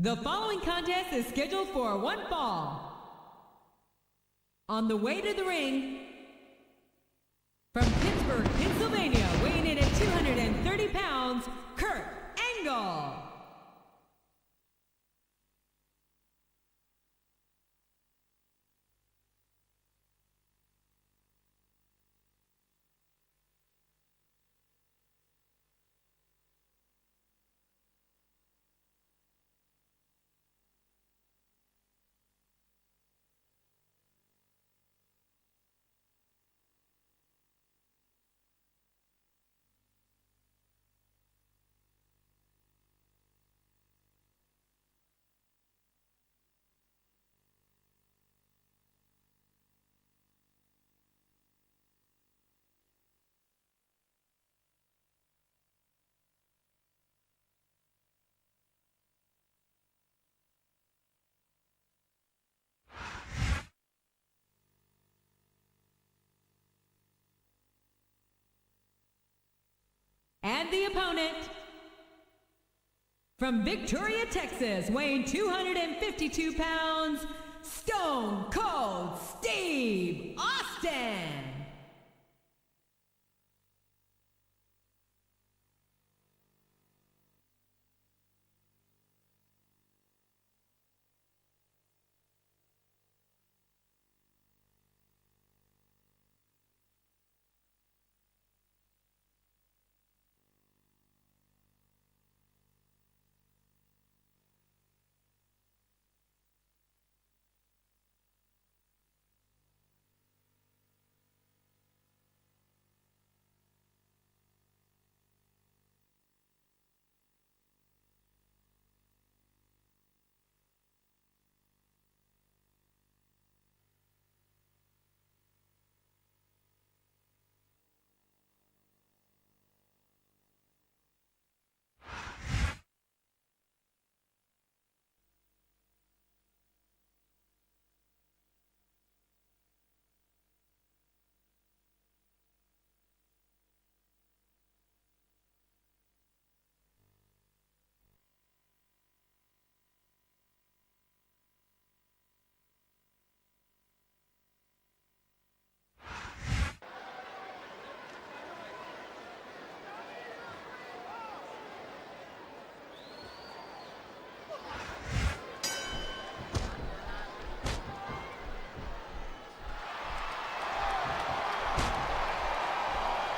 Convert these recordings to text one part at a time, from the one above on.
The following contest is scheduled for one fall. On the way to the ring, from Pittsburgh, Pennsylvania, weighing in at 230 pounds, Kurt Angle. And the opponent, from Victoria, Texas, weighing 252 pounds, Stone Cold Steve Austin.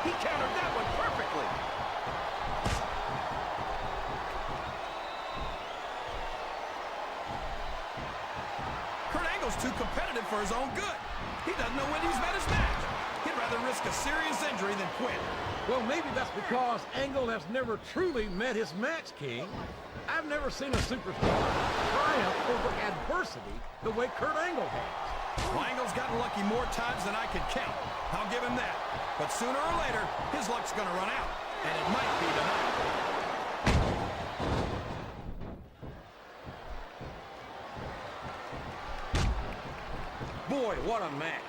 He countered that one perfectly. Kurt Angle's too competitive for his own good. He doesn't know when he's met his match. He'd rather risk a serious injury than quit. Well, maybe that's because Angle has never truly met his match, King. I've never seen a superstar triumph over adversity the way Kurt Angle has. Well, Angle's gotten lucky more times than I can count. I'll give him that. But sooner or later, his luck's going to run out. And it might be tonight. Boy, what a match.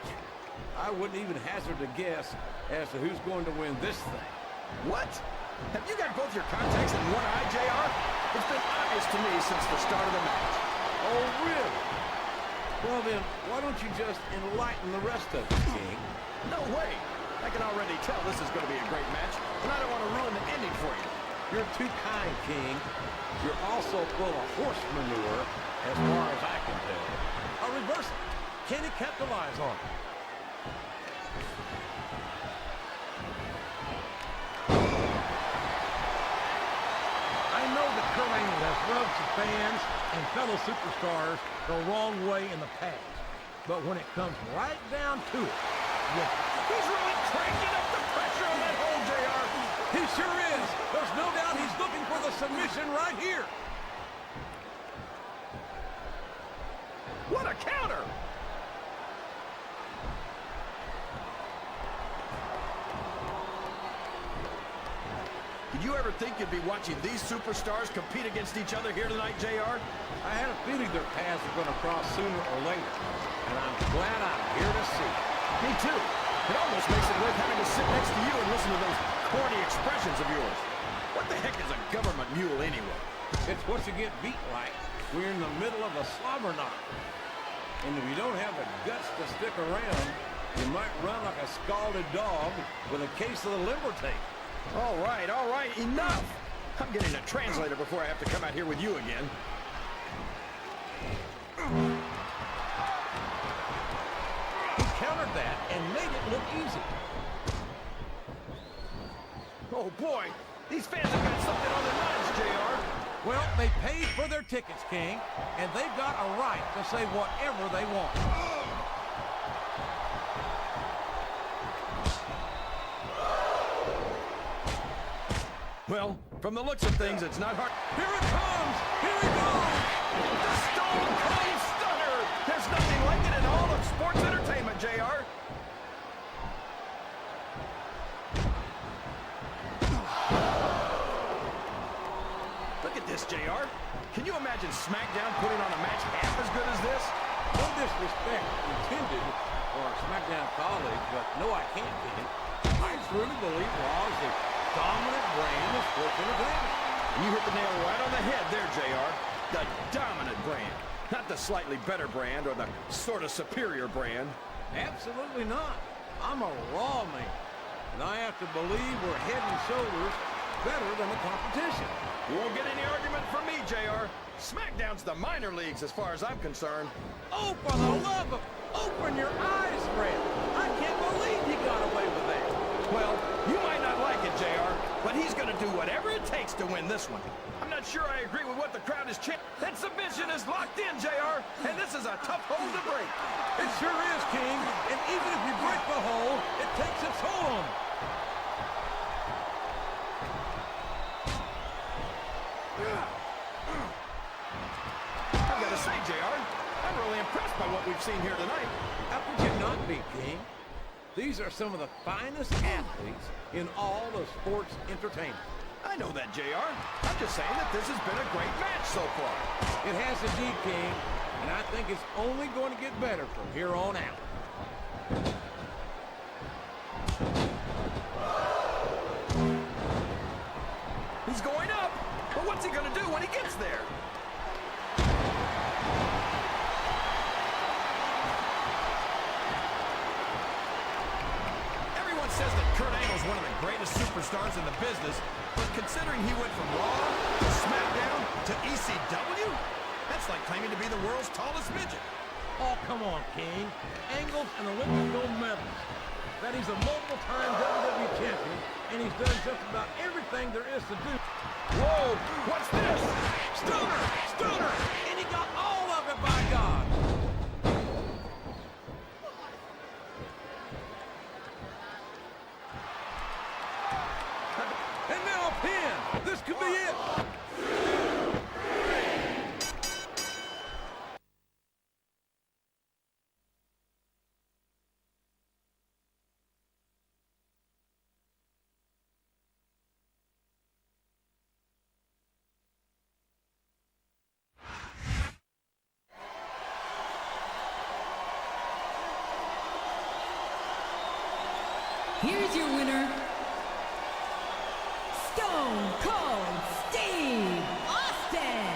I wouldn't even hazard a guess as to who's going to win this thing. What? Have you got both your contacts in one eye, JR? It's been obvious to me since the start of the match. Oh, really? Well, then, why don't you just enlighten the rest of us, King? No way. I can already tell this is going to be a great match, and I don't want to ruin the ending for you. You're too kind, King. You're also full of horse manure, as far as I can tell. I'll reverse it. Can he capitalize on it? I know that Kurt Angle has rubbed some fans and fellow superstars the wrong way in the past. But when it comes right down to it, He's really cranking up the pressure on that hole, JR. he sure is. There's no doubt he's looking for the submission right here. What a counter! Did you ever think you'd be watching these superstars compete against each other here tonight, JR? I had a feeling their paths were going to cross sooner or later, and I'm glad I'm here to see it. Me too. It almost makes it worth having to sit next to you and listen to those corny expressions of yours. What the heck is a government mule anyway? It's what you get beat like. We're in the middle of a slobber knock. And if you don't have the guts to stick around, you might run like a scalded dog with a case of the limber tape. All right, enough! I'm getting a translator before I have to come out here with you again. He countered that and made it look easy. Oh boy, these fans have got something on their minds, JR. Well, they paid for their tickets, King, and they've got a right to say whatever they want. Well, from the looks of things, it's not hard. Here it comes! Here he goes! The Stone Cold Stunner! There's nothing like it in all of sports entertainment, JR. Look at this, JR. Can you imagine SmackDown putting on a match half as good as this? No disrespect intended for our SmackDown colleagues, but no, I can't, King. I truly believe Raw is the dominant brand of sports entertainment. And you hit the nail right on the head there, JR. The dominant brand. Not the slightly better brand or the sort of superior brand. Absolutely not. I'm a Raw man, and I have to believe we're head and shoulders better than the competition. You won't get any argument from me, JR. SmackDown's the minor leagues as far as I'm concerned. Oh, for the love of... Open your eyes, Fred. I can't believe he got away with that. Well, you might not like it, JR, but he's going to do whatever it takes to win this one. I'm not sure I agree with what the crowd is chanting. That submission is locked in, JR, and this is a tough hold to break. It sure is, King. And even if you break the hold, it takes its toll on him. I've got to say, JR, I'm really impressed by what we've seen here tonight. How could you not be, King? These are some of the finest athletes in all of sports entertainment. I know that, JR. I'm just saying that this has been a great match so far. It has indeed, King, and I think it's only going to get better from here on out. He's going up, but what's he going to do when he gets there? Everyone says that Kurt Angle's one of the greatest superstars in the business, but considering he went from Raw to SmackDown to ECW, that's like claiming to be the world's tallest midget. Oh, come on, King. Angle's an Olympic gold medalist. That he's a multiple-time WWE champion, and he's done just about everything there is to do. Whoa, what's this? Stunner! Stunner! And he got all of it, by God! And now a pin! This could be it! Here's your winner, Stone Cold Steve Austin.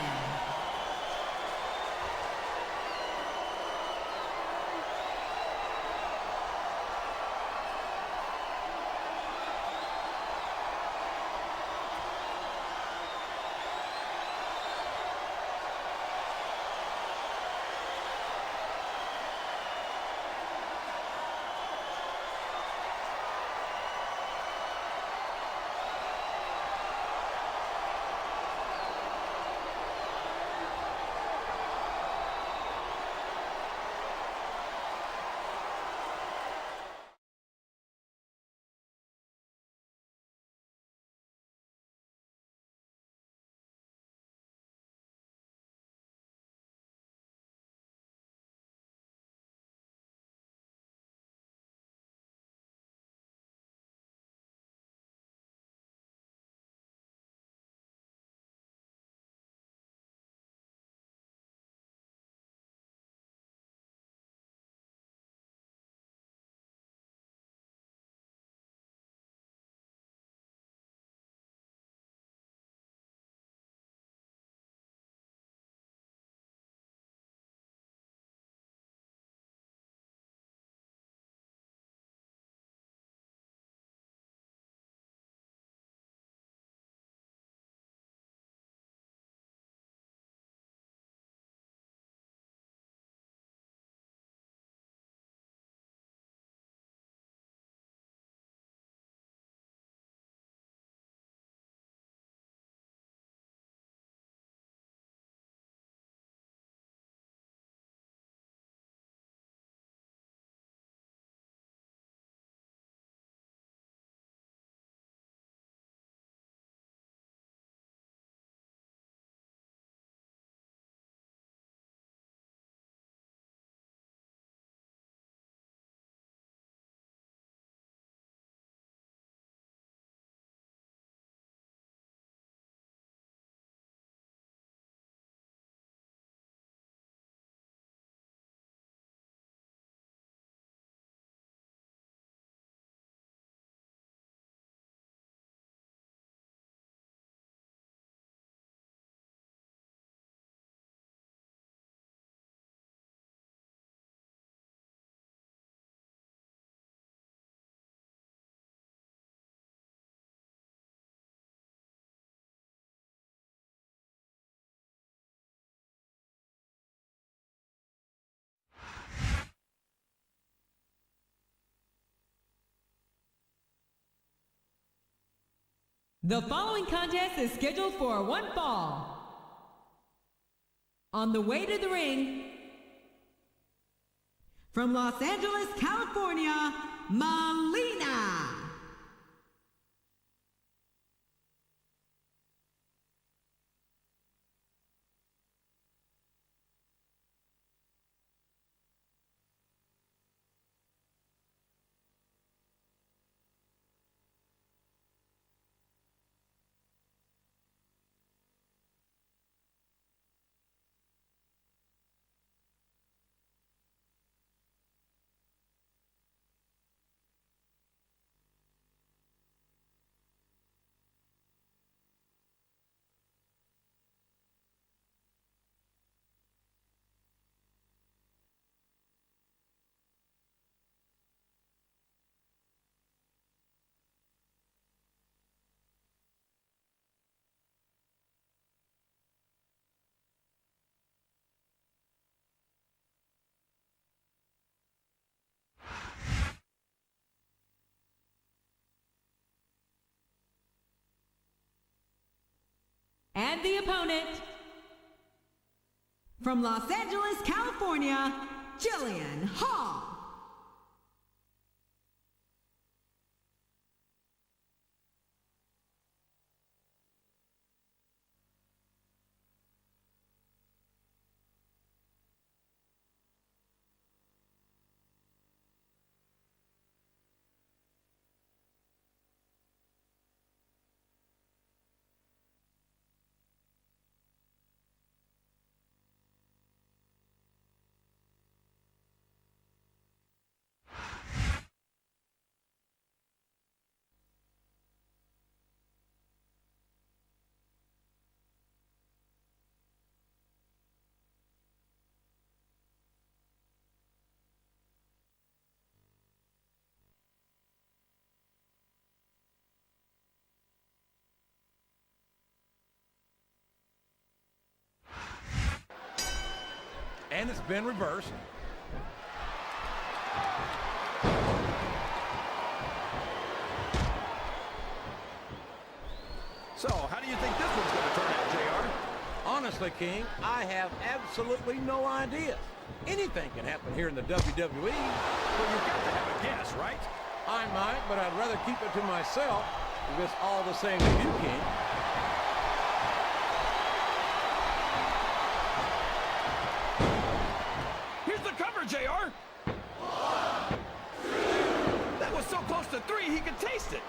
The following contest is scheduled for one fall. On the way to the ring, from Los Angeles, California, Melina. And the opponent, from Los Angeles, California, Jillian Hall. And it's been reversed. So, how do you think this one's going to turn out, JR? Honestly, King, I have absolutely no idea. Anything can happen here in the WWE. Well, you've got to have a guess, right? I might, but I'd rather keep it to myself if it's all the same to you, King. JR. That was so close to 3 he could taste it.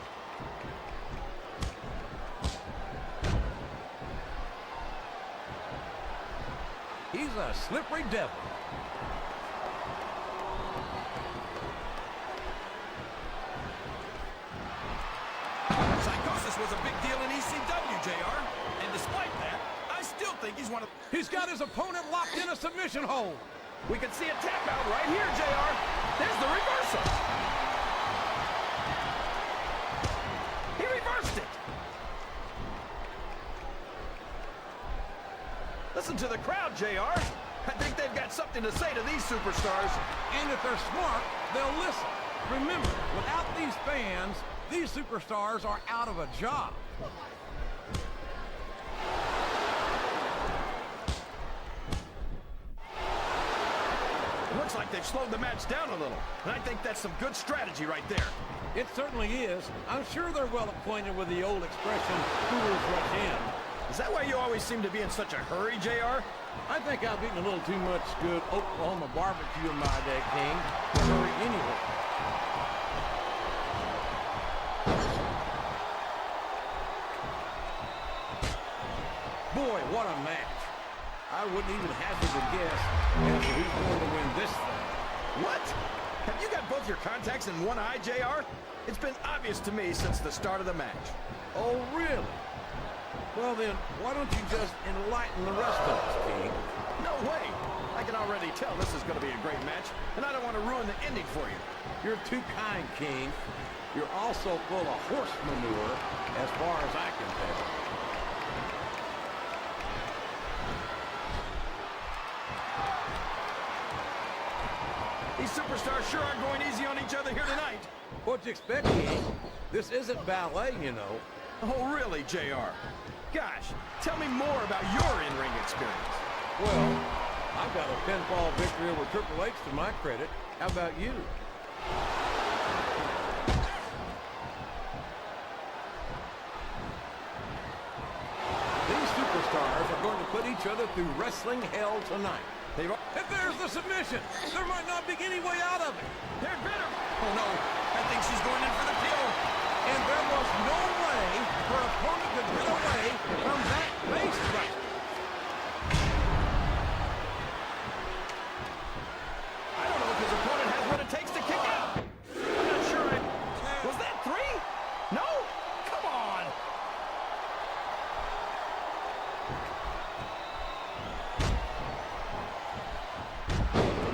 He's a slippery devil. Psychosis was a big deal in ECW, JR. And despite that, I still think he's one of... He's got his opponent locked in a submission hold. We can see a tap out right here, JR. There's the reversal. He reversed it. Listen to the crowd, JR. I think they've got something to say to these superstars. And if they're smart, they'll listen. Remember, without these fans, these superstars are out of a job. Looks like they've slowed the match down a little, and I think that's some good strategy right there. It certainly is. I'm sure they're well acquainted with the old expression, fools rush in. Is that why you always seem to be in such a hurry, JR? I think I've eaten a little too much good Oklahoma barbecue in my day, King. Hurry anyway. Boy, what a match. I wouldn't even hazard a guess as to who's going to win this thing. What? Have you got both your contacts in one eye, JR? It's been obvious to me since the start of the match. Oh, really? Well then, why don't you just enlighten the rest of us, King? No way. I can already tell this is going to be a great match, and I don't want to ruin the ending for you. You're too kind, King. You're also full of horse manure, as far as I can tell. These superstars sure aren't going easy on each other here tonight. What'd you expect, King? This isn't ballet, you know. Oh, really, JR? Gosh, tell me more about your in-ring experience. Well, I've got a pinfall victory over Triple H to my credit. How about you? These superstars are going to put each other through wrestling hell tonight. If there's the submission, there might not be any way out of it. They're better. Oh, no. I think she's going in for the kill. And there was no way her opponent could get away from that face crush. I don't know if his opponent has what it takes to kick out. I'm not sure Was that 3? No? Come on.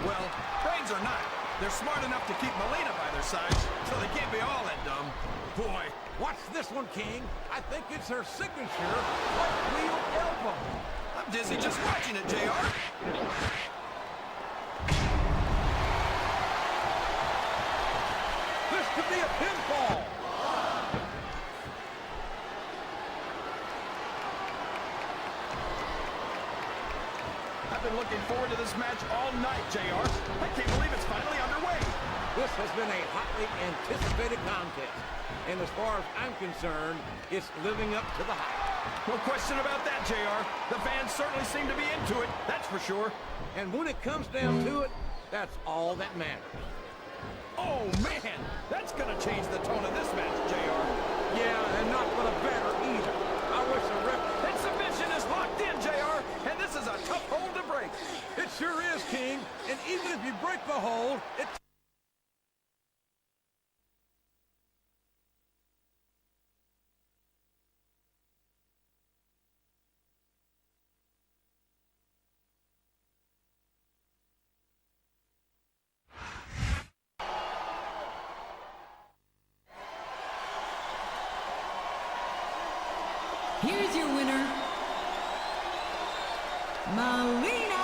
Well, brains or not, they're smart enough to keep Melina by their side, so they can't be all that dumb. Boy. Watch this one, King. I think it's her signature wheel elbow. I'm dizzy just watching it, JR. This could be a pinfall. I've been looking forward to this match all night, JR. I can't believe it's finally underway. This has been a hotly anticipated contest. And as far as I'm concerned, it's living up to the hype. No question about that, JR. The fans certainly seem to be into it, that's for sure. And when it comes down to it, that's all that matters. Oh, man! That's gonna change the tone of this match, JR. Yeah, and not for the better either. I wish the ref... That submission is locked in, JR, and this is a tough hold to break. It sure is, King. And even if you break the hold, it... Here's your winner, Melina.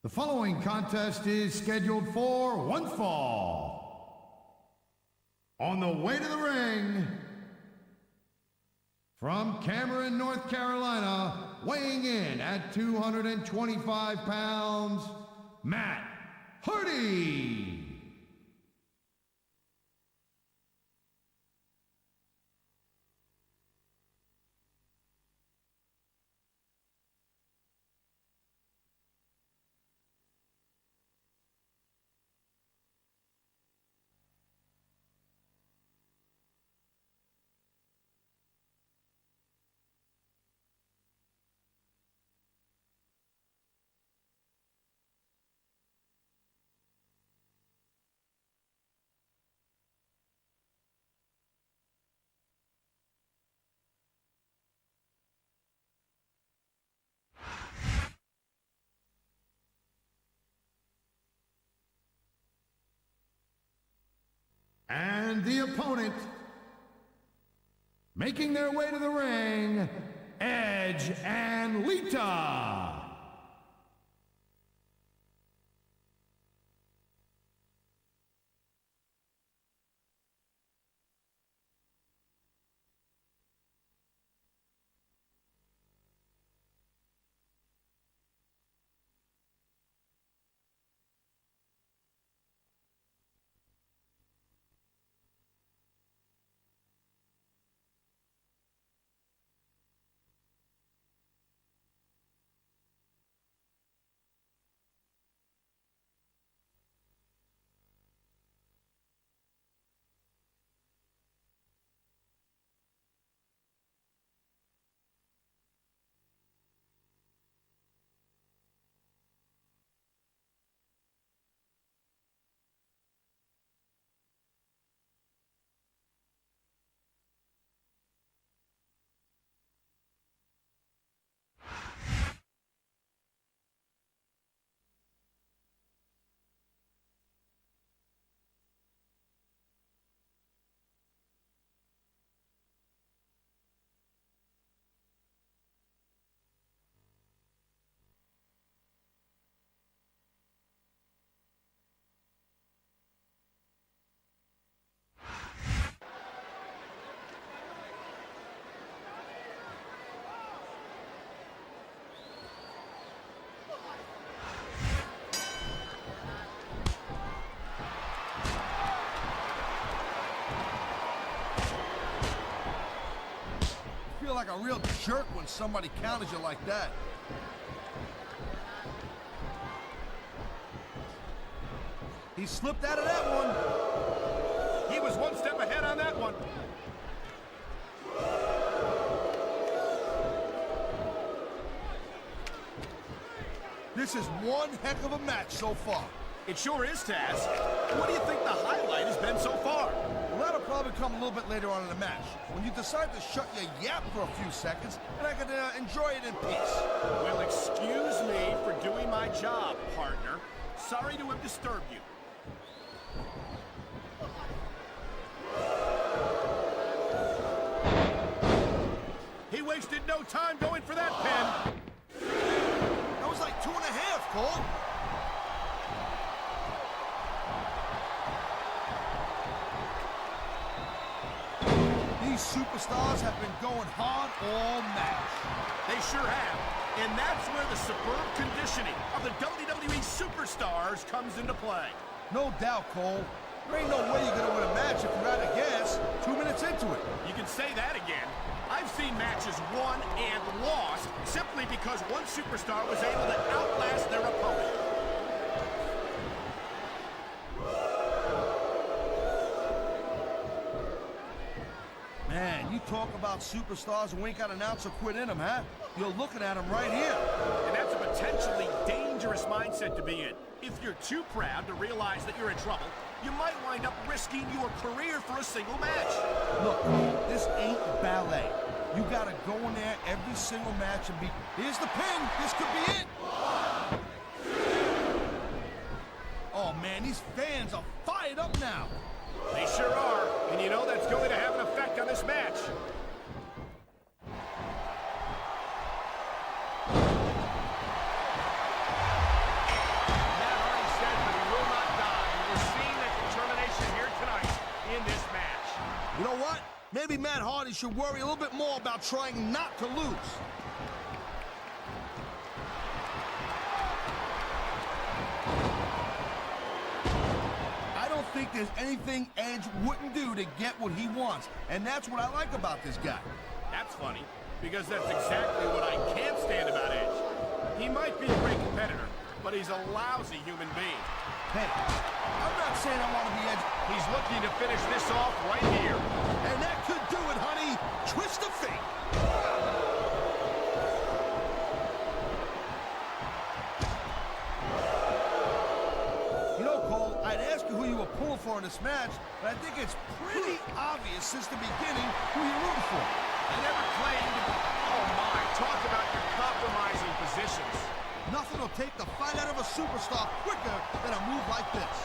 The following contest is scheduled for one fall. On the way to the ring, from Cameron, North Carolina, weighing in at 225 pounds, Matt Hardy. And the opponent, making their way to the ring, Edge and Lita. Feel like a real jerk when somebody counters you like that. He slipped out of that one. He was one step ahead on that one. This is one heck of a match so far. It sure is, Taz. What do you think the highlight has been so far? Well, that'll probably come a little bit later on in the match, when you decide to shut your yap for a few seconds, and I can enjoy it in peace. Well, excuse me for doing my job, partner. Sorry to have disturbed you. He wasted no time going for that pin. That was like 2.5, Cole. These superstars have been going hard all match. They sure have. And that's where the superb conditioning of the WWE Superstars comes into play. No doubt, Cole. There ain't no way you're going to win a match if you're out of gas 2 minutes into it. You can say that again. I've seen matches won and lost simply because one superstar was able to outlast their opponent. Man, you talk about superstars who ain't got an ounce of quit in them, huh? You're looking at them right here. And that's a potentially dangerous mindset to be in. If you're too proud to realize that you're in trouble, you might wind up risking your career for a single match. Look, this ain't ballet. You gotta go in there every single match and be... Here's the pin. This could be it. Oh, man, these fans are fired up now. They sure are. And you know that's going to have an effect on this match. You know what? Maybe Matt Hardy should worry a little bit more about trying not to lose. think there's anything Edge wouldn't do to get what he wants, and that's what I like about this guy. That's funny, because that's exactly what I can't stand about Edge. He might be a great competitor, but he's a lousy human being. Hey, I'm not saying I want to be Edge. He's looking to finish this off right here. And that could do it, honey. Twist of fate. You know, Cole, I'd ask you who you were pulling for in this match, but I think it's pretty obvious since the beginning who you're rooting for. I never claimed... Oh, my. Talk about your compromising positions. Nothing will take the fight out of a superstar quicker than a move like this.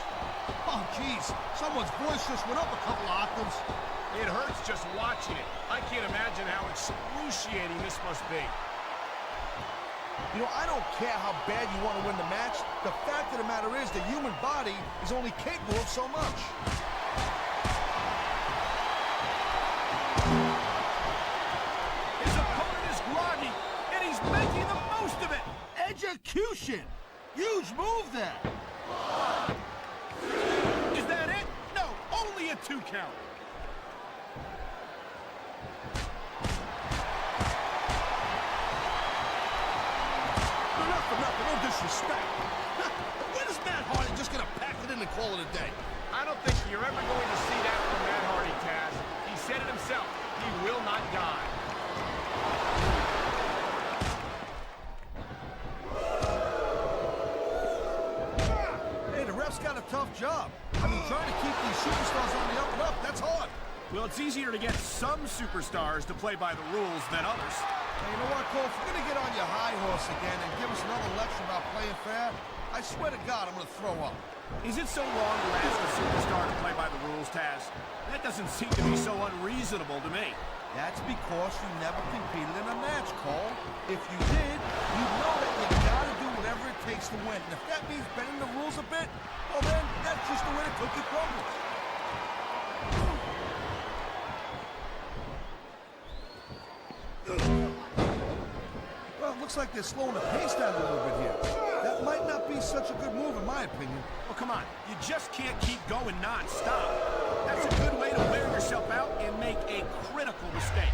Oh, jeez. Someone's voice just went up a couple of octaves. It hurts just watching it. I can't imagine how excruciating this must be. You know, I don't care how bad you want to win the match. The fact of the matter is the human body is only capable of so much. His opponent is groggy, and he's making the most of it. Execution! Huge move there. Is that it? No, only a 2 count. Enough for nothing, no disrespect. When is Matt Hardy just gonna pack it in and call it a day? I don't think you're ever going to see that from Matt Hardy, Taz. He said it himself. He will not die. Hey, the ref's got a tough job. I mean, trying to keep these superstars on the up and up, that's hard. Well, it's easier to get some superstars to play by the rules than others. Hey, you know what, Cole? If you're gonna get on your high horse again and give us another lecture about playing fair, I swear to God, I'm gonna throw up. Is it so wrong to ask a superstar to play by the rules, Taz? That doesn't seem to be so unreasonable to me. That's because you never competed in a match, Cole. If you did, you know that you gotta do whatever it takes to win. And if that means bending the rules a bit, well then, that's just the way the cookie crumbles. Well, it looks like they're slowing the pace down a little bit here. That might not be such a good move, in my opinion. Well, come on. You just can't keep going non-stop. That's a good way to wear yourself out and make a critical mistake.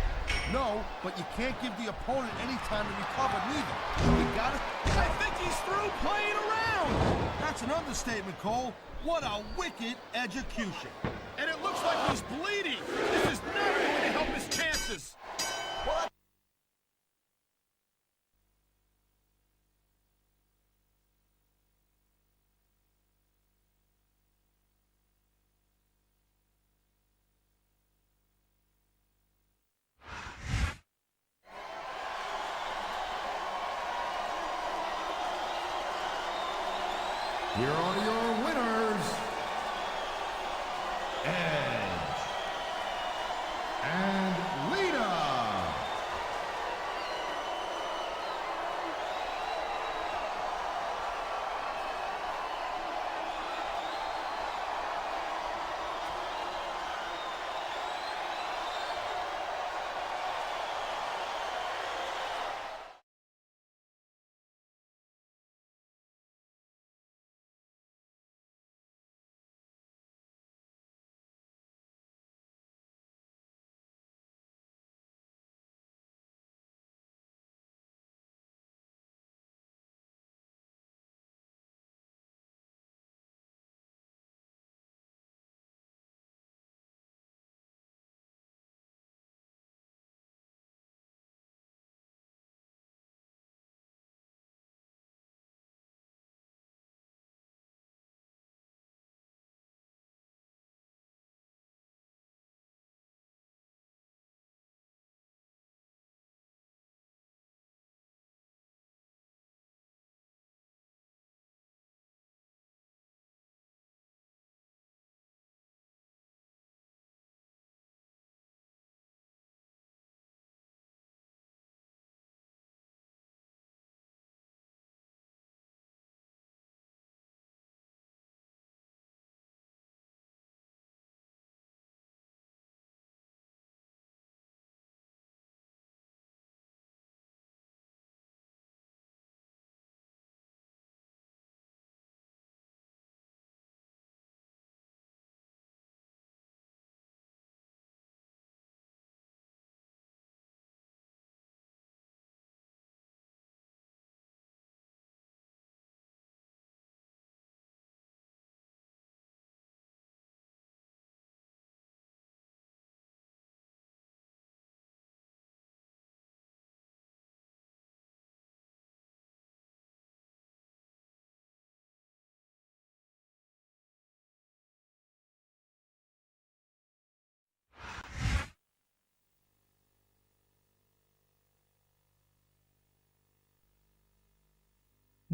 No, but you can't give the opponent any time to recover neither. You gotta... I think he's through playing around. That's an understatement, Cole. What a wicked execution. And it looks like he's bleeding. This is not going to help his chances. What? Here are your winners, Edge and Lita.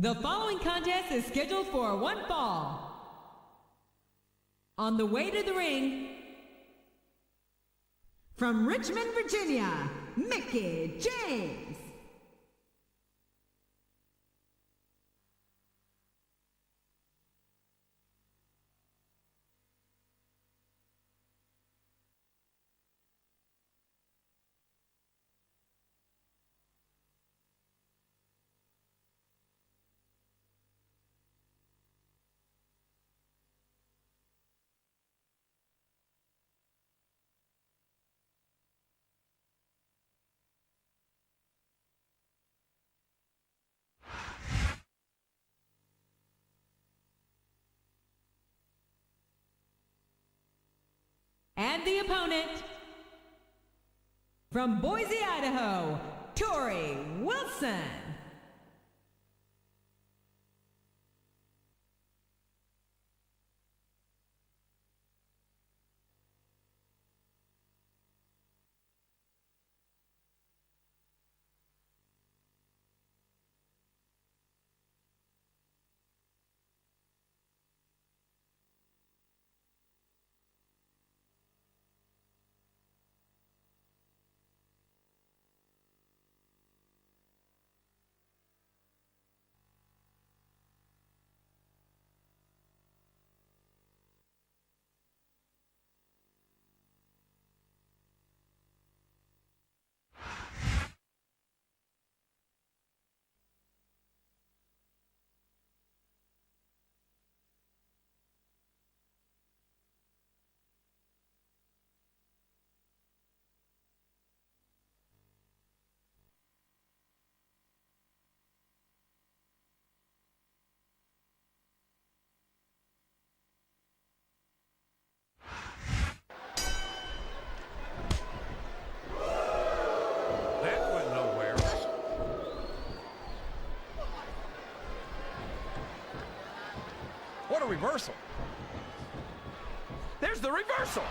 The following contest is scheduled for one fall. On the way to the ring, from Richmond, Virginia, Mickey James. And the opponent, from Boise, Idaho, Tori Wilson. That went nowhere. What a reversal. There's the reversal.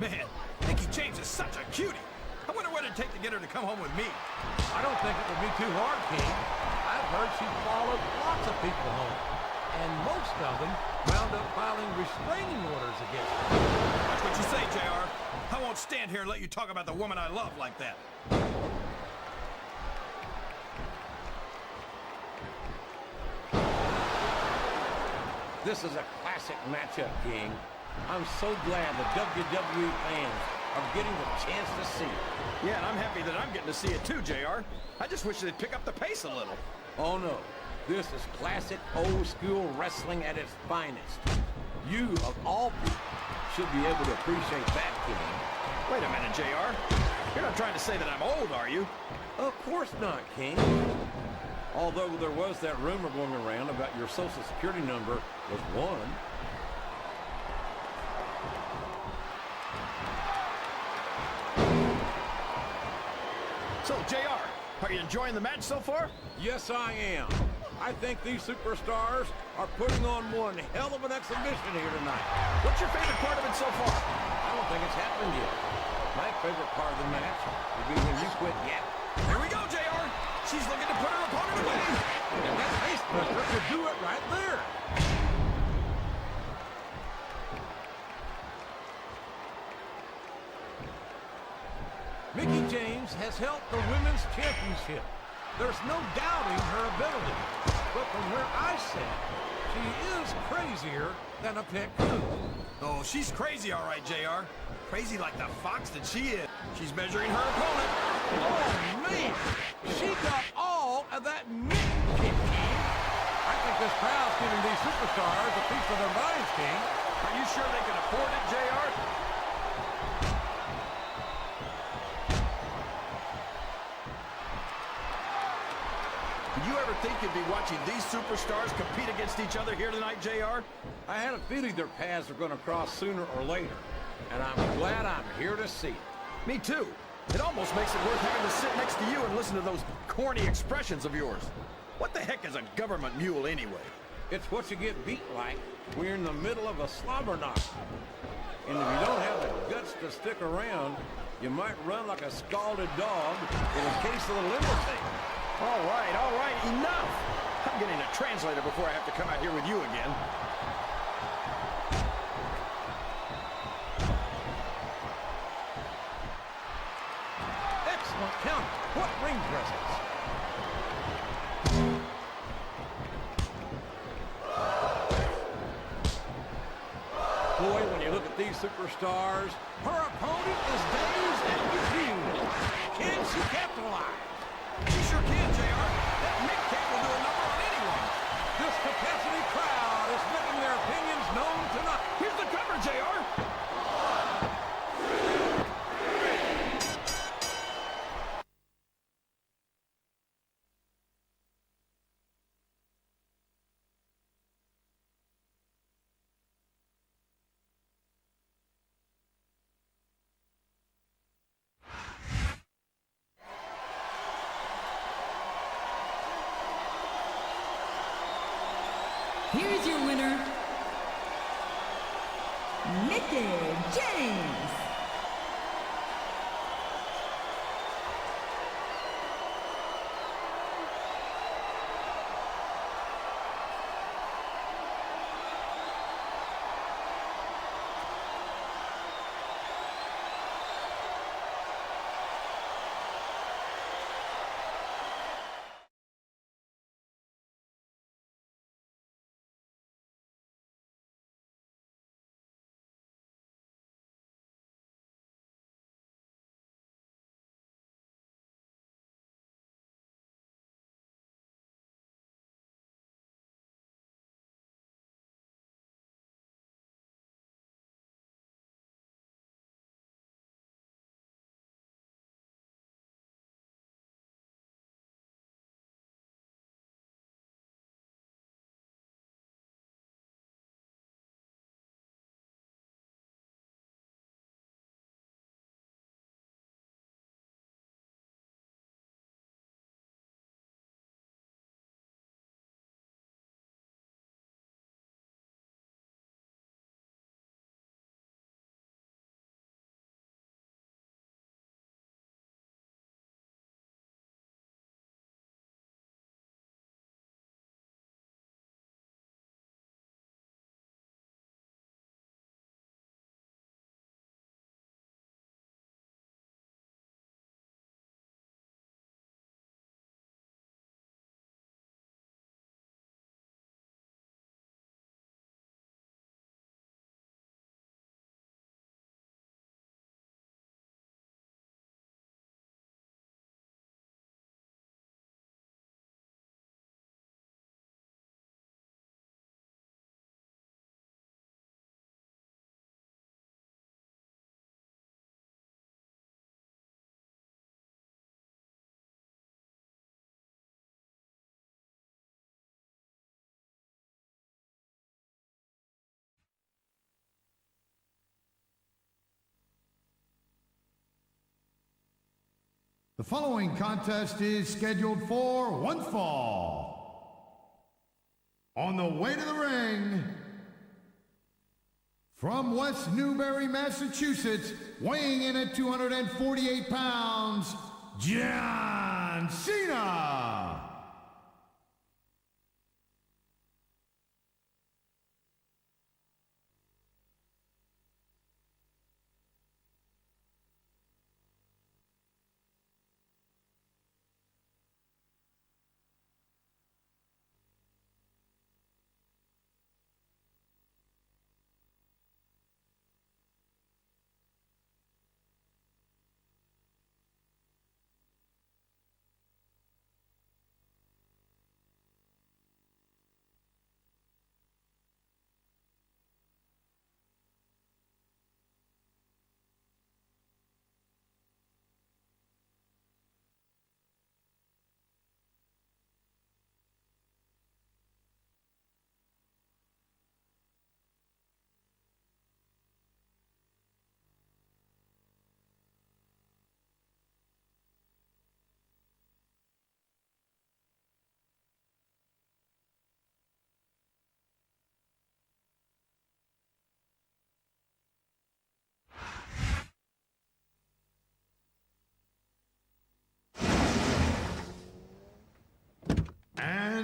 Man, Mickey James is such a cutie. I wonder what it'd take to get her to come home with me. I don't think it would be too hard, King. I've heard she followed lots of people home, and most of them wound up filing restraining orders against her. Watch what you say, JR. I won't stand here and let you talk about the woman I love like that. This is a classic matchup, King. I'm so glad the WWE fans are getting the chance to see it. Yeah, and I'm happy that I'm getting to see it too, JR. I just wish they'd pick up the pace a little. Oh no, this is classic old school wrestling at its finest. You, of all people, should be able to appreciate that, King. Wait a minute, JR. You're not trying to say that I'm old, are you? Of course not, King. Although there was that rumor going around about your social security number was 1. So, JR, are you enjoying the match so far? Yes, I am. I think these superstars are putting on one hell of an exhibition here tonight. What's your favorite part of it so far? I don't think it's happened yet. My favorite part of the match would be when you quit yapping. Here we go, JR. She's looking to put her opponent away. And that face buster could do it right there. Mickey James has held the women's championship. There's no doubting her ability. But from where I sit, she is crazier than a pet coon. Oh, she's crazy, all right, JR. Crazy like the fox that she is. She's measuring her opponent. Oh, man! She got all of that Mickey kick, King. I think this crowd's giving these superstars a piece of their minds, King. Are you sure they can afford it, JR? Did you ever think you'd be watching these superstars compete against each other here tonight, JR? I had a feeling their paths are going to cross sooner or later, and I'm glad I'm here to see it. Me too. It almost makes it worth having to sit next to you and listen to those corny expressions of yours. What the heck is a government mule anyway? It's what you get beat like when you're in the middle of a slobber knock. And if you don't have the guts to stick around, you might run like a scalded dog in a case of the liver thing. All right, enough. I'm getting a translator before I have to come out here with you again. Excellent count. What ring presence. Boy, when you look at these superstars, her opponent is dazed and confused. Can she capitalize? She sure can, JR. That Mick kick will do a number on anyone. This capacity crowd is making their opinions known tonight. Here's the cover, JR. Here's your winner, Mickey James. The following contest is scheduled for one fall. On the way to the ring, from West Newbury, Massachusetts, weighing in at 248 pounds, John Cena.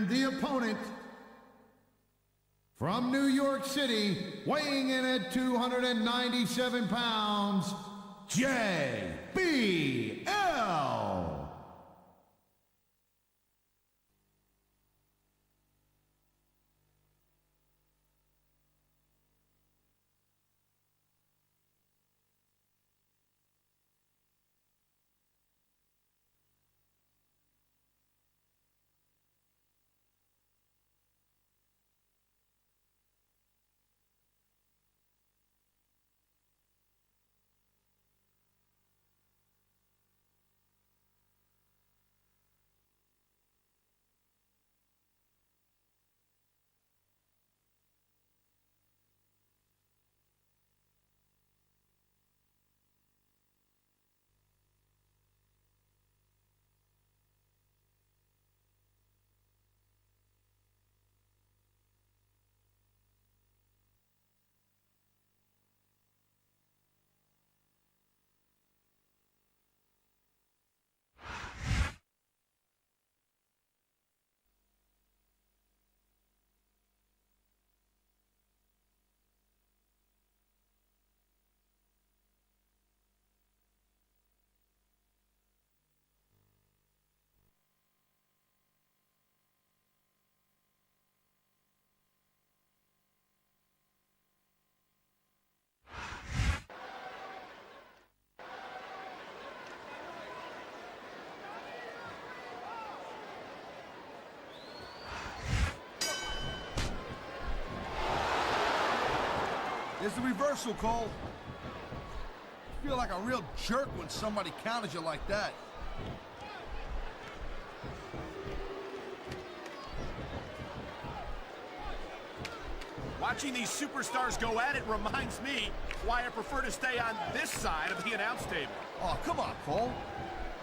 And the opponent from New York City, weighing in at 297 pounds, JBL. There's the reversal, Cole. You feel like a real jerk when somebody counters you like that. Watching these superstars go at it reminds me why I prefer to stay on this side of the announce table. Oh, come on, Cole.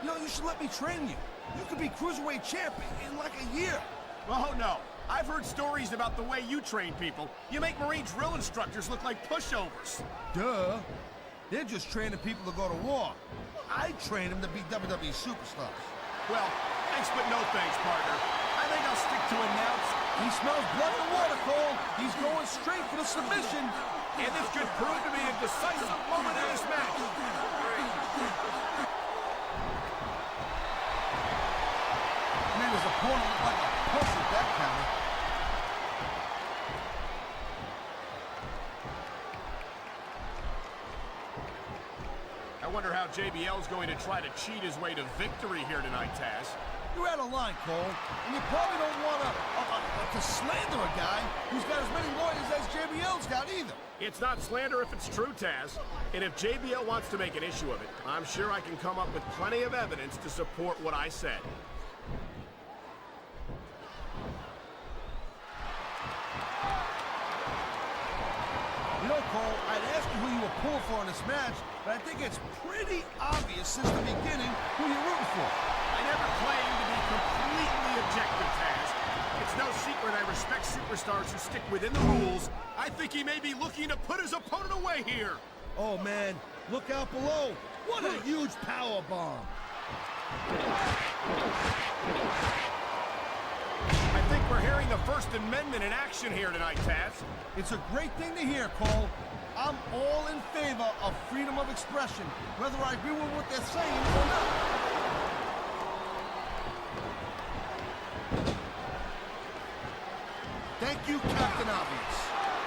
You know, you should let me train you. You could be Cruiserweight champion in like a year. Oh, no. I've heard stories about the way you train people. You make Marine drill instructors look like pushovers. Duh. They're just training people to go to war. I train them to be WWE superstars. Well, thanks but no thanks, partner. I think I'll stick to announce. He smells blood in the water, Cole. He's going straight for the submission. And this could prove to be a decisive moment in this match. Man, his opponent looked like a puss at that counter. I wonder how JBL's going to try to cheat his way to victory here tonight, Taz. You're out of line, Cole, and you probably don't want to slander a guy who's got as many lawyers as JBL's got either. It's not slander if it's true, Taz. And if JBL wants to make an issue of it, I'm sure I can come up with plenty of evidence to support what I said. You know, Cole, I'd ask you who you were pulling for in this match, but I think it's pretty obvious since the beginning who you're rooting for. I never claimed to be completely objective, Taz. It's no secret I respect superstars who stick within the rules. I think he may be looking to put his opponent away here. Oh, man, look out below. What a huge power bomb. I think we're hearing the First Amendment in action here tonight, Taz. It's a great thing to hear, Cole. I'm all in favor of freedom of expression, whether I agree with what they're saying or not. Thank you, Captain Obvious.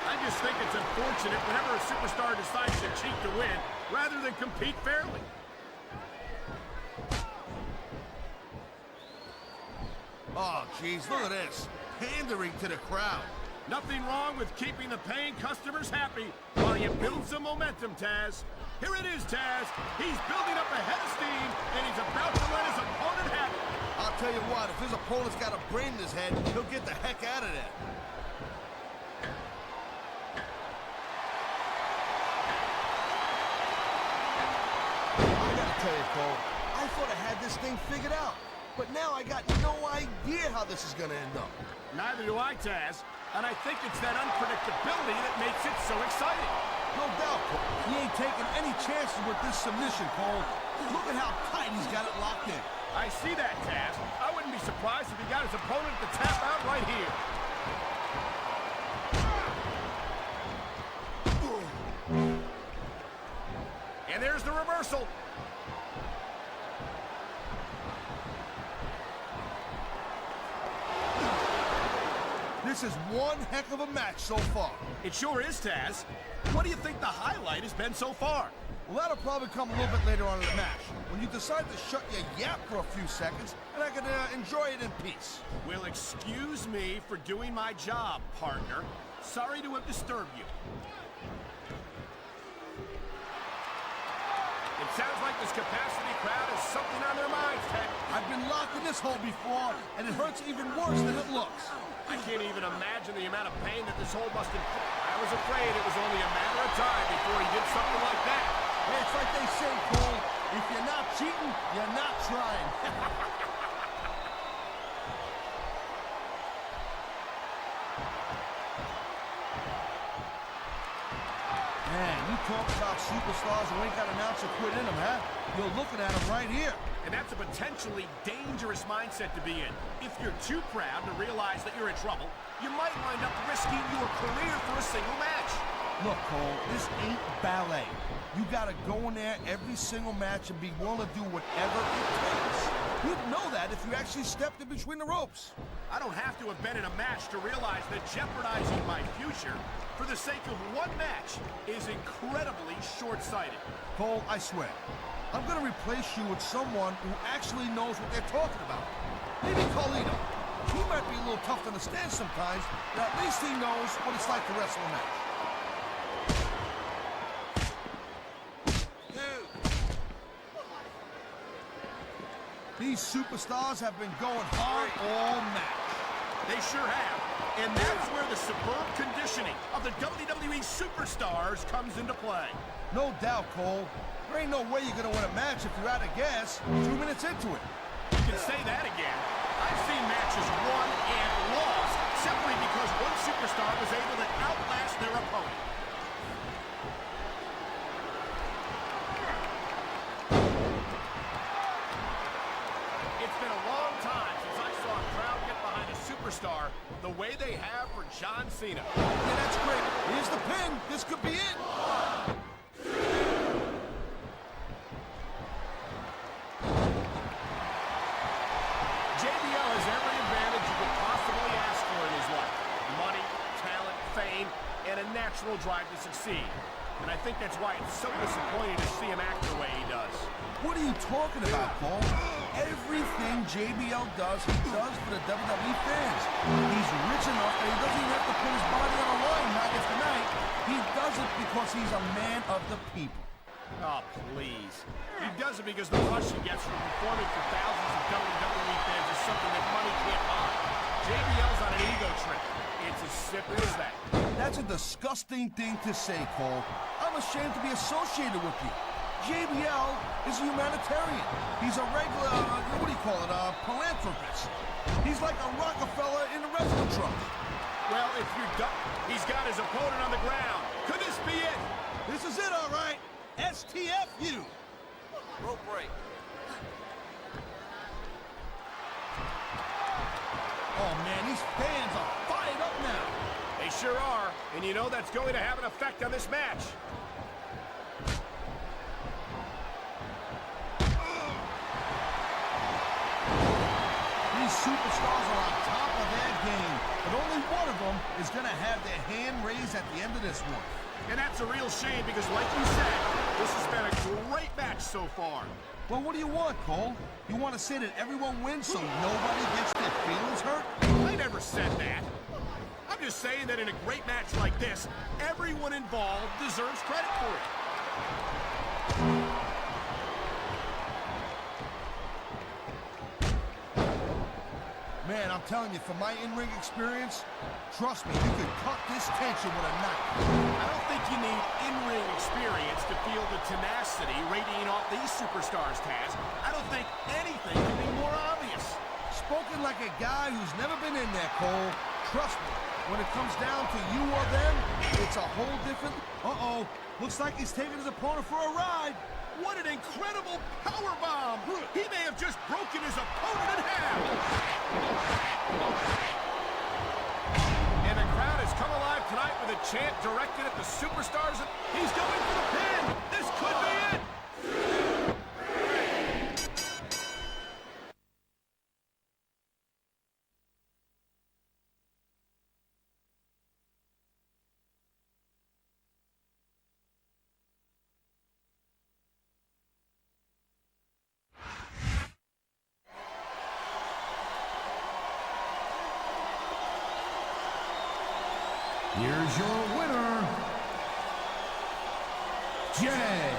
I just think it's unfortunate whenever a superstar decides to cheat to win, rather than compete fairly. Oh, jeez, look at this. Pandering to the crowd. Nothing wrong with keeping the paying customers happy while you build some momentum, Taz. Here it is, Taz. He's building up a head of steam, and he's about to let his opponent have it. I'll tell you what, if his opponent's got a brain in his head, he'll get the heck out of there. I gotta tell you, Cole, I thought I had this thing figured out. But now I got no idea how this is gonna end up. Neither do I, Taz. And I think it's that unpredictability that makes it so exciting. No doubt, Cole. He ain't taking any chances with this submission, Cole. Look at how tight he's got it locked in. I see that, Taz. I wouldn't be surprised if he got his opponent to tap out right here. And there's the reversal. This is one heck of a match so far. It sure is, Taz. What do you think the highlight has been so far? Well, that'll probably come a little bit later on in the match, when you decide to shut your yap for a few seconds, and I can enjoy it in peace. Well, excuse me for doing my job, partner. Sorry to have disturbed you. It sounds like this capacity crowd has something on their minds, Ted. I've been locked in this hole before, and it hurts even worse than it looks. I can't even imagine the amount of pain that this hole must inflict. I was afraid it was only a matter of time before he did something like that. Hey, it's like they say, Cole, if you're not cheating, you're not trying. Man, you talk about superstars who ain't got an ounce of quit in them, huh? You're looking at them right here. And that's a potentially dangerous mindset to be in. If you're too proud to realize that you're in trouble, you might wind up risking your career for a single match. Look, Cole, this ain't ballet. You gotta go in there every single match and be willing to do whatever it takes. You'd know that if you actually stepped in between the ropes. I don't have to have been in a match to realize that jeopardizing my future for the sake of one match is incredibly short-sighted. Cole, I swear, I'm gonna replace you with someone who actually knows what they're talking about. Maybe Carlito. He might be a little tough to understand sometimes, but at least he knows what it's like to wrestle a match. These superstars have been going hard all match. They sure have. And that's where the superb conditioning of the WWE Superstars comes into play. No doubt, Cole. There ain't no way you're gonna win a match if you're out of gas 2 minutes into it. You can say that again. I've seen matches won and lost simply because one superstar was able to outlast their opponent. It's been a long time since I saw a crowd get behind a superstar the way they have for John Cena. Yeah, that's great. Here's the pin. This could be it. JBL has every advantage you could possibly ask for in his life. Money, talent, fame, and a natural drive to succeed. And I think that's why it's so disappointing to see him act the way he does. What are you talking about, Cole? Everything JBL does, he does for the WWE fans. He's rich enough that he doesn't even have to put his body on the line night after night. He does it because he's a man of the people. Oh, please. He does it because the rush he gets from performing for thousands of WWE fans is something that money can't buy. JBL's on an ego trip. It's as simple as that. That's a disgusting thing to say, Cole. I'm ashamed to be associated with you. JBL is a humanitarian. He's a regular, what do you call it, a philanthropist. He's like a Rockefeller in a wrestling truck. Well, if you're done, he's got his opponent on the ground. Could this be it? This is it, all right. STFU. Rope break. Oh, man, these fans are fired up now. They sure are. And you know that's going to have an effect on this match. These superstars are on top of their game, but only one of them is going to have their hand raised at the end of this one. And that's a real shame because, like you said, this has been a great match so far. Well, what do you want, Cole? You want to say that everyone wins so nobody gets their feelings hurt? I never said that. I'm just saying that in a great match like this, everyone involved deserves credit for it. Man, I'm telling you, from my in-ring experience, trust me, you could cut this tension with a knife. I don't think you need in-ring experience to feel the tenacity radiating off these superstars, Taz. I don't think anything can be more obvious. Spoken like a guy who's never been in there, Cole. Trust me, When it comes down to you or them, it's a whole different... Uh-oh. Looks like he's taking his opponent for a ride. What an incredible powerbomb! He may have just broken his opponent in half. And the crowd has come alive tonight with a chant directed at the superstars. He's going for the pin. This could be it. Here's your winner, JBL.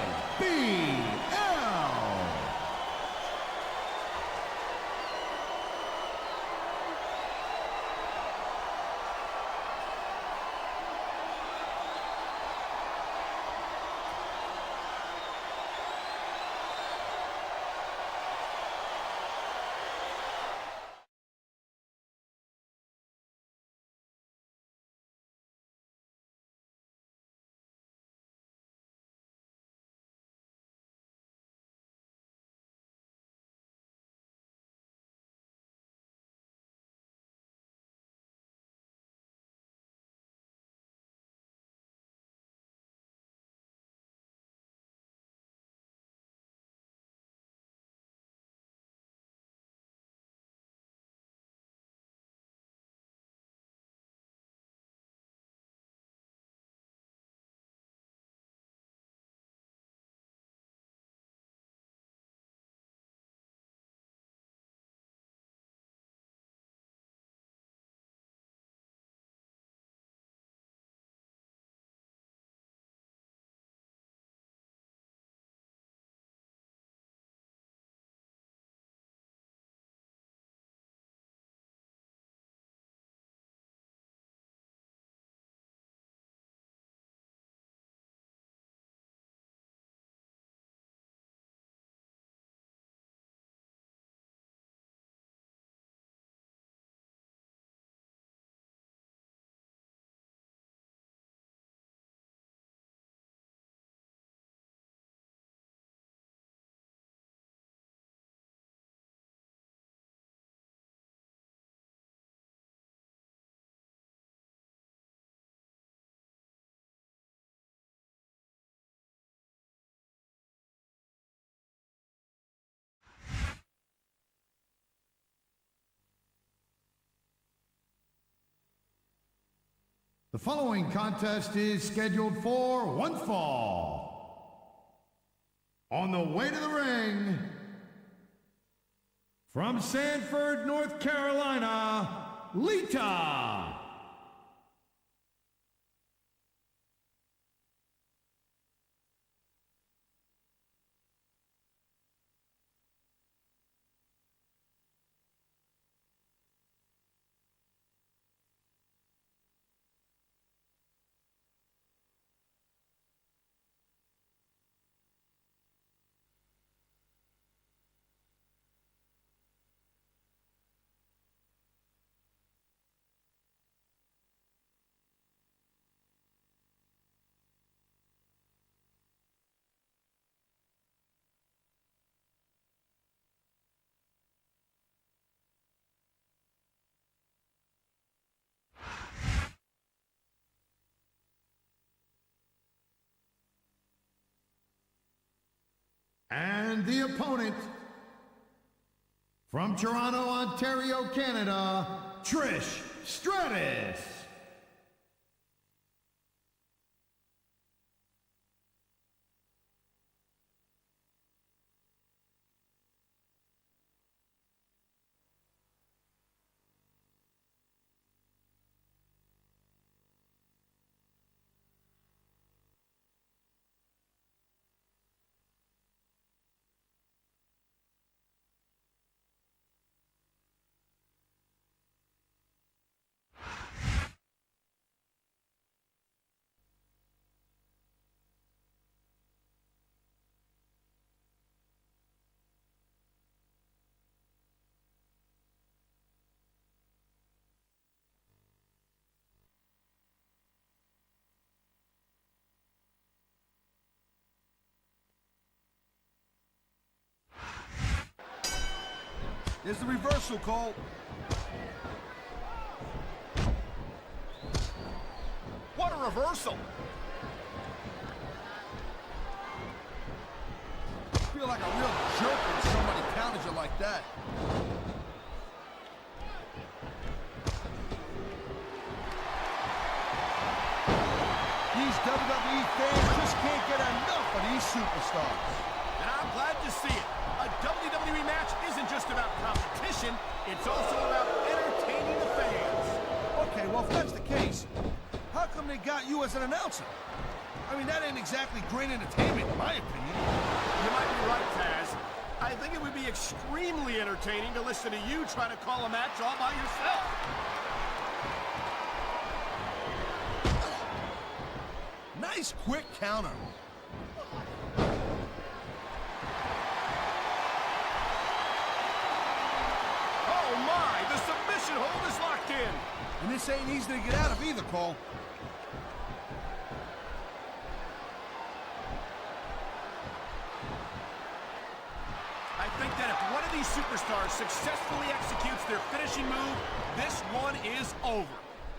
The following contest is scheduled for one fall. On the way to the ring, from Sanford, North Carolina, Lita. And the opponent, from Toronto, Ontario, Canada, Trish Stratus. There's the reversal, Cole. What a reversal! I feel like a real jerk when somebody counters you like that. These WWE fans just can't get enough of these superstars. And I'm glad to see it. A WWE match isn't just about competition, it's also about entertaining the fans. Okay, well, if that's the case, how come they got you as an announcer? I mean, that ain't exactly great entertainment, in my opinion. You might be right, Taz. I think it would be extremely entertaining to listen to you try to call a match all by yourself. Nice quick counter. Oh my, the submission hold is locked in. And this ain't easy to get out of either, Cole. I think that if one of these superstars successfully executes their finishing move, this one is over.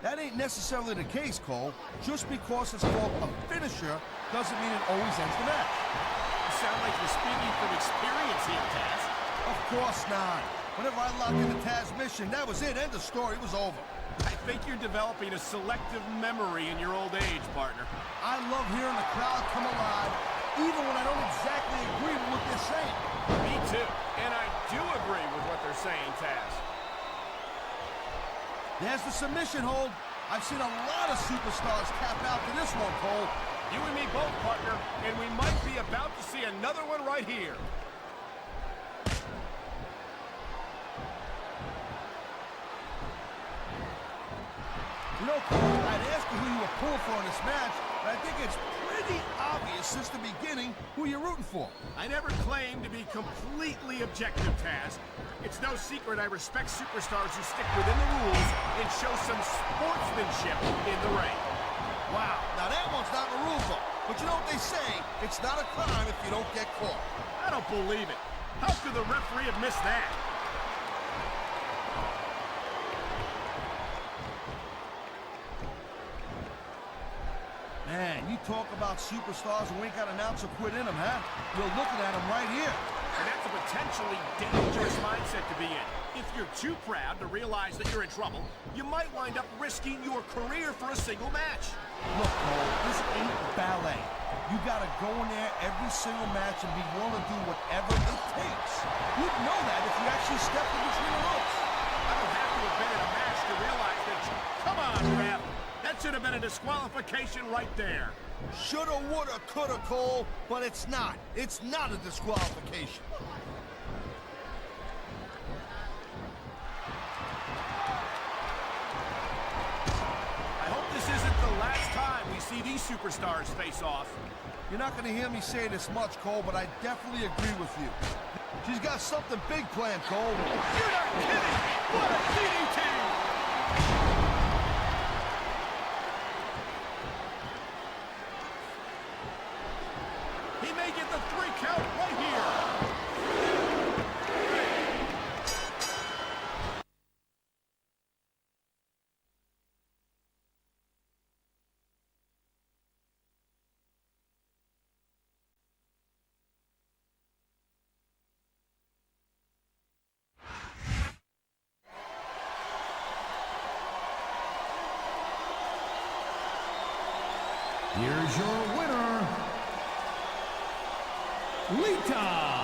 That ain't necessarily the case, Cole. Just because it's called a finisher doesn't mean it always ends the match. You sound like you're speaking from experience here, Taz. Of course not. Whenever I locked in the Taz mission, that was it. End of story. It was over. I think you're developing a selective memory in your old age, partner. I love hearing the crowd come alive, even when I don't exactly agree with what they're saying. Me too. And I do agree with what they're saying, Taz. There's the submission hold. I've seen a lot of superstars tap out to this one, Cole. You and me both, partner, and we might be about to see another one right here. You know, Cole, I'd ask you who you were pulling for in this match, but I think it's pretty obvious since the beginning who you're rooting for. I never claimed to be completely objective, Taz. It's no secret I respect superstars who stick within the rules and show some sportsmanship in the ring. Wow, now that one's not in the rule book. But you know what they say, it's not a crime if you don't get caught. I don't believe it. How could the referee have missed that? Man, you talk about superstars who ain't got an ounce of quit in them, huh? You're looking at them right here. And that's a potentially dangerous mindset to be in. If you're too proud to realize that you're in trouble, you might wind up risking your career for a single match. Look, Cole, this ain't ballet. You gotta go in there every single match and be willing to do whatever it takes. You'd know that if you actually stepped in between the ropes. I don't have to have been in a match to realize that. Come on, ref. That should have been a disqualification right there. Shoulda, woulda, coulda, Cole, but it's not. It's not a disqualification. I hope this isn't the last time we see these superstars face off. You're not gonna hear me say this much, Cole, but I definitely agree with you. She's got something big planned, Cole. You're not kidding! What a DDT! He may get the 3 count right here. Here's your winner, Lita.